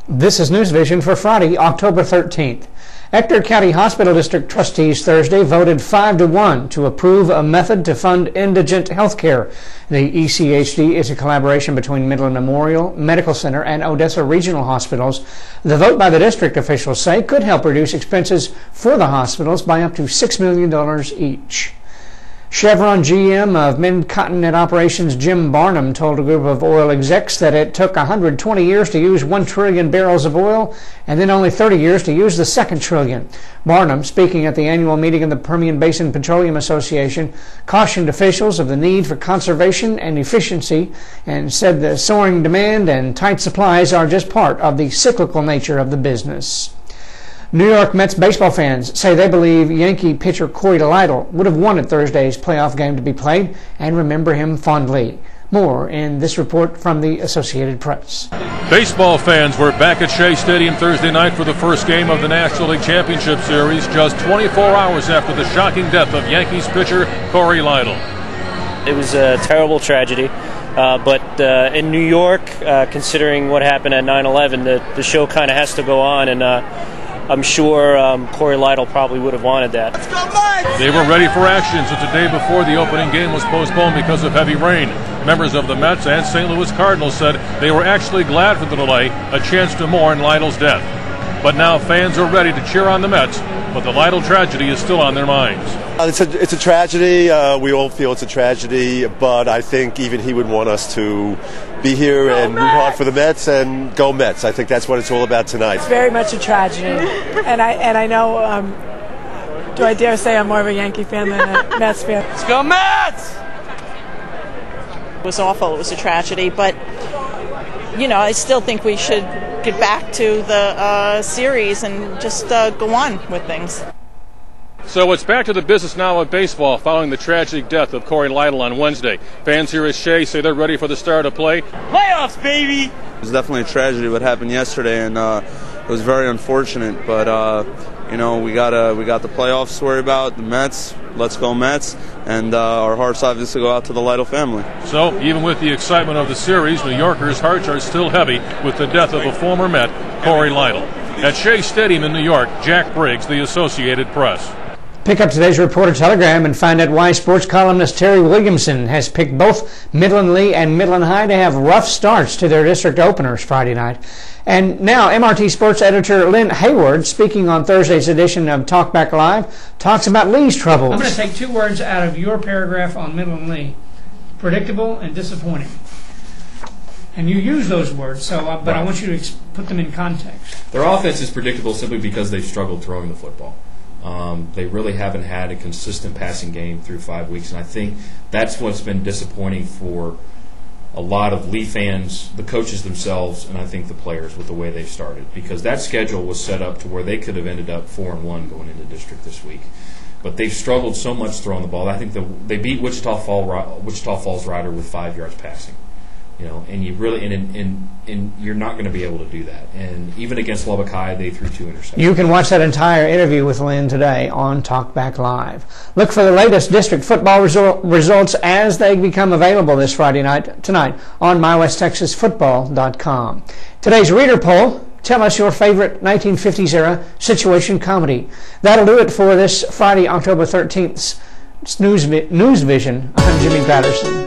This is newsVISION for Friday, October 13th. Ector County Hospital District trustees Thursday voted 5-1 to approve a method to fund indigent health care. The ECHD is a collaboration between Midland Memorial Medical Center and Odessa Regional Hospitals. The vote by the district officials say could help reduce expenses for the hospitals by up to $6 million each. Chevron GM of Mid-Continent Operations Jim Barnum told a group of oil execs that it took 120 years to use 1 trillion barrels of oil and then only 30 years to use the second trillion. Barnum, speaking at the annual meeting of the Permian Basin Petroleum Association, cautioned officials of the need for conservation and efficiency and said the soaring demand and tight supplies are just part of the cyclical nature of the business. New York Mets baseball fans say they believe Yankee pitcher Corey Lytle would have wanted Thursday's playoff game to be played and remember him fondly. More in this report from the Associated Press. Baseball fans were back at Shea Stadium Thursday night for the first game of the National League Championship Series, just 24 hours after the shocking death of Yankees pitcher Corey Lytle. It was a terrible tragedy, but in New York, considering what happened at 9/11, the show kind of has to go on, and I'm sure Corey Lytle probably would have wanted that. They were ready for action since the day before the opening game was postponed because of heavy rain. Members of the Mets and St. Louis Cardinals said they were actually glad for the delay, a chance to mourn Lytle's death. But now fans are ready to cheer on the Mets, but the Lytle tragedy is still on their minds. It's a tragedy. We all feel it's a tragedy, but I think even he would want us to be here and root hard for the Mets and go Mets. I think that's what it's all about tonight. It's very much a tragedy, and I know. Do I dare say I'm more of a Yankee fan than a Mets fan? Let's go Mets! It was awful. It was a tragedy, but I still think we should get back to the series and just go on with things. So it's back to the business now of baseball following the tragic death of Corey Lytle on Wednesday. Fans here at Shea say they're ready for the start of play. Playoffs, baby! It was definitely a tragedy what happened yesterday, and it was very unfortunate. But we got the playoffs to worry about. The Mets, let's go Mets, and our hearts obviously go out to the Lytle family. So even with the excitement of the series, New Yorkers' hearts are still heavy with the death of a former Met, Corey Lytle. At Shea Stadium in New York, Jack Briggs, the Associated Press. Pick up today's Reporter Telegram and find out why sports columnist Terry Williamson has picked both Midland Lee and Midland High to have rough starts to their district openers Friday night. And now MRT sports editor Lynn Hayward, speaking on Thursday's edition of Talkback Live, talks about Lee's troubles. I'm going to take 2 words out of your paragraph on Midland Lee: predictable and disappointing. And you use those words, but right. I want you to put them in context. Their offense is predictable simply because they've struggled throwing the football. They really haven't had a consistent passing game through 5 weeks, and I think that's what's been disappointing for a lot of Lee fans, the coaches themselves, and I think the players with the way they've started, because that schedule was set up to where they could have ended up 4-1 going into district this week. But they've struggled so much throwing the ball. I think they beat Wichita Falls Rider with 5 yards passing. And you really and you're not going to be able to do that. And even against Lubbock High, they threw 2 interceptions. You can watch that entire interview with Lynn today on Talkback Live. Look for the latest district football results as they become available this Friday night tonight on MyWestTexasFootball.com. Today's reader poll: tell us your favorite 1950s era situation comedy. That'll do it for this Friday, October 13th. Newsvision. I'm Jimmy Patterson.